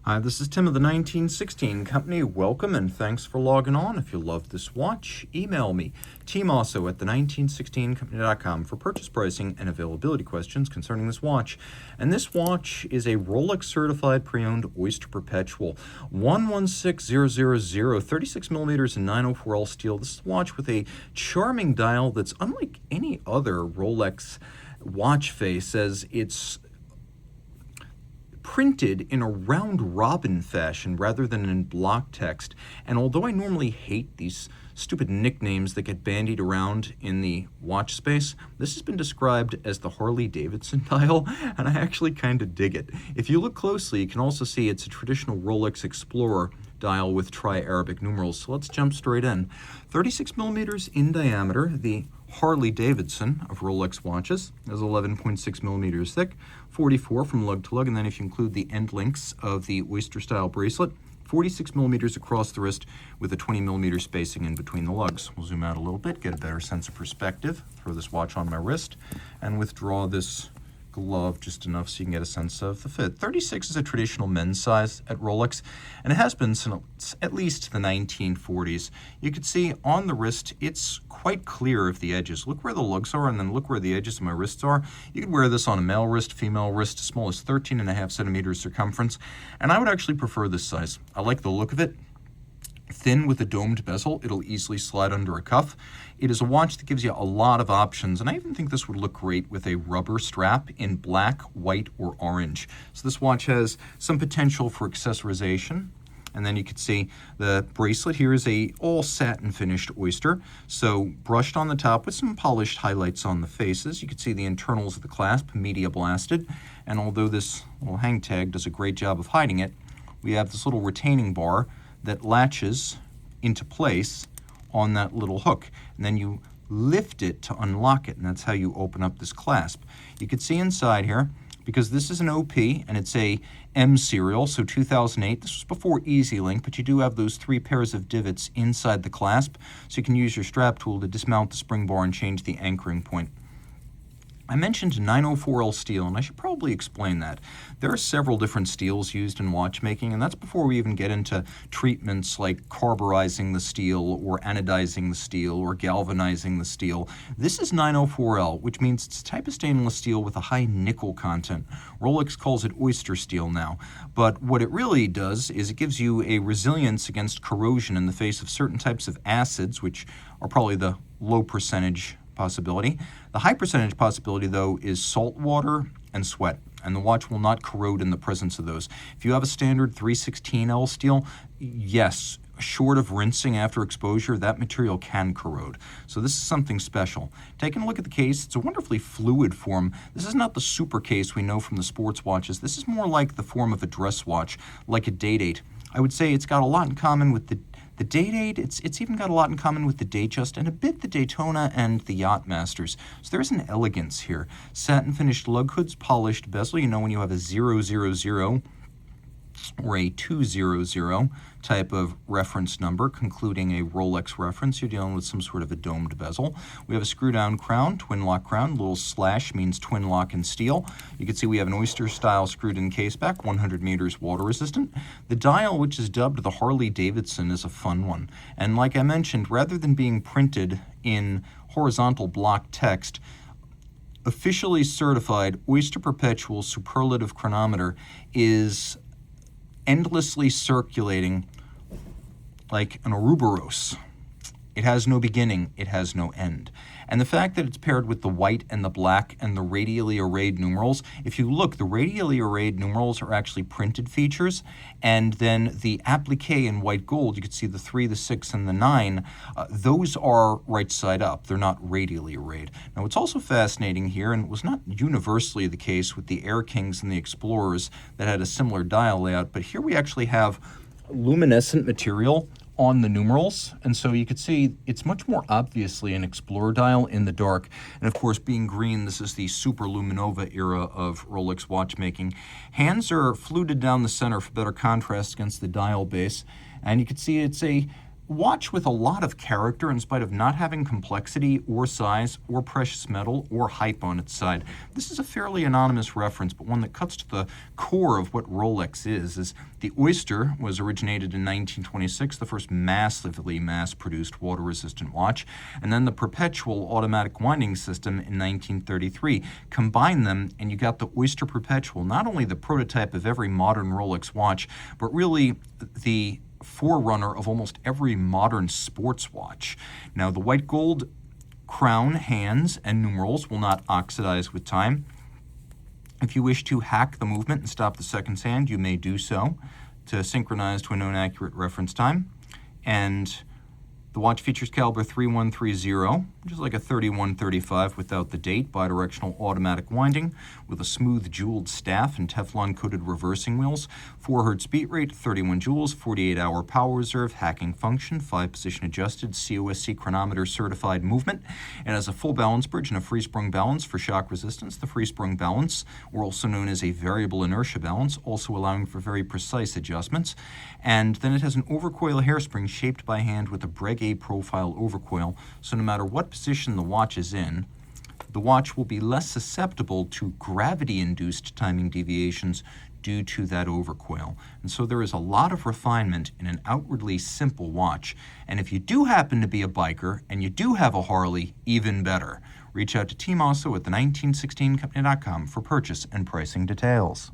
Hi, this is Tim of the 1916 Company. Welcome and thanks for logging on. If you love this watch, email me, Team Mosso at the1916company.com for purchase pricing and availability questions concerning this watch. And this watch is a Rolex Certified Pre-Owned Oyster Perpetual 116000, 36 millimeters and 904L steel. This is a watch with a charming dial that's unlike any other Rolex watch face, as it's printed in a round-robin fashion rather than in block text. And although I normally hate these stupid nicknames that get bandied around in the watch space, this has been described as the Harley Davidson dial, and I actually kind of dig it. If you look closely, you can also see it's a traditional Rolex Explorer dial with tri-Arabic numerals. So let's jump straight in. 36 millimeters in diameter. The Harley Davidson of Rolex watches is 11.6 millimeters thick, 44 from lug to lug, and then if you include the end links of the Oyster style bracelet, 46 millimeters across the wrist with a 20 millimeter spacing in between the lugs. We'll zoom out a little bit, get a better sense of perspective, throw this watch on my wrist, and withdraw this glove just enough so you can get a sense of the fit. 36 is a traditional men's size at Rolex, and it has been since at least the 1940s. You can see on the wrist, it's quite clear of the edges. Look where the lugs are, and then look where the edges of my wrists are. You could wear this on a male wrist, female wrist, as small as 13.5 centimeters circumference, and I would actually prefer this size. I like the look of it. Thin with a domed bezel, it'll easily slide under a cuff. It is a watch that gives you a lot of options, and I even think this would look great with a rubber strap in black, white, or orange. So this watch has some potential for accessorization. And then you can see the bracelet here is a all satin finished oyster, so brushed on the top with some polished highlights on the faces. You can see the internals of the clasp, media blasted, and although this little hang tag does a great job of hiding it, we have this little retaining bar that latches into place on that little hook, and then you lift it to unlock it, and that's how you open up this clasp. You can see inside here, because this is an OP and it's a M serial, so 2008, this was before Easy Link, but you do have those 3 pairs of divots inside the clasp, so you can use your strap tool to dismount the spring bar and change the anchoring point. I mentioned 904L steel, and I should probably explain that. There are several different steels used in watchmaking, and that's before we even get into treatments like carburizing the steel or anodizing the steel or galvanizing the steel. This is 904L, which means it's a type of stainless steel with a high nickel content. Rolex calls it oyster steel now, but what it really does is it gives you a resilience against corrosion in the face of certain types of acids, which are probably the low percentage possibility. The high percentage possibility, though, is salt water and sweat, and the watch will not corrode in the presence of those. If you have a standard 316L steel, yes, short of rinsing after exposure, that material can corrode. So this is something special. Taking a look at the case, it's a wonderfully fluid form. This is not the super case we know from the sports watches. This is more like the form of a dress watch, like a Date-8. I would say it's got a lot in common with the Date-8, it's even got a lot in common with the Datejust and a bit the Daytona and the Yacht Masters. So there's an elegance here. Satin finished lug hoods, polished bezel. You know when you have a 000 or a 200 type of reference number, concluding a Rolex reference, you're dealing with some sort of a domed bezel. We have a screw-down crown, twin lock crown, little slash means twin lock in steel. You can see we have an oyster-style screwed-in case back, 100 meters water-resistant. The dial, which is dubbed the Harley Davidson, is a fun one. And like I mentioned, rather than being printed in horizontal block text, officially certified Oyster Perpetual superlative chronometer is endlessly circulating like an Ouroboros. It has no beginning, it has no end. And the fact that it's paired with the white and the black and the radially arrayed numerals, if you look, the radially arrayed numerals are actually printed features, and then the applique in white gold, you can see the 3, the 6, and the 9, those are right side up. They're not radially arrayed. Now, what's also fascinating here, and it was not universally the case with the Air Kings and the Explorers that had a similar dial layout, but here we actually have luminescent material on the numerals, and so you could see it's much more obviously an Explorer dial in the dark. And of course, being green, this is the Super Luminova era of Rolex watchmaking. Hands are fluted down the center for better contrast against the dial base, and you can see it's a watch with a lot of character in spite of not having complexity or size or precious metal or hype on its side. This is a fairly anonymous reference, but one that cuts to the core of what Rolex is the Oyster was originated in 1926, the first massively mass-produced water-resistant watch, and then the Perpetual automatic winding system in 1933. Combine them, and you got the Oyster Perpetual, not only the prototype of every modern Rolex watch, but really the forerunner of almost every modern sports watch. Now, the white gold crown, hands, and numerals will not oxidize with time. If you wish to hack the movement and stop the seconds hand, you may do so to synchronize to a known accurate reference time. And the watch features caliber 3130, which is like a 3135 without the date, bidirectional automatic winding with a smooth jeweled staff and Teflon-coated reversing wheels, 4 Hz beat rate, 31 joules, 48-hour power reserve, hacking function, 5-position adjusted, COSC chronometer certified movement. It has a full balance bridge and a free sprung balance for shock resistance. The free sprung balance, or also known as a variable inertia balance, also allowing for very precise adjustments. And then it has an overcoil hairspring shaped by hand with a Breguet profile overcoil, so no matter what position the watch is in, the watch will be less susceptible to gravity-induced timing deviations due to that overcoil. And so there is a lot of refinement in an outwardly simple watch. And if you do happen to be a biker and you do have a Harley, even better. Reach out to Team Mosso at the 1916company.com for purchase and pricing details.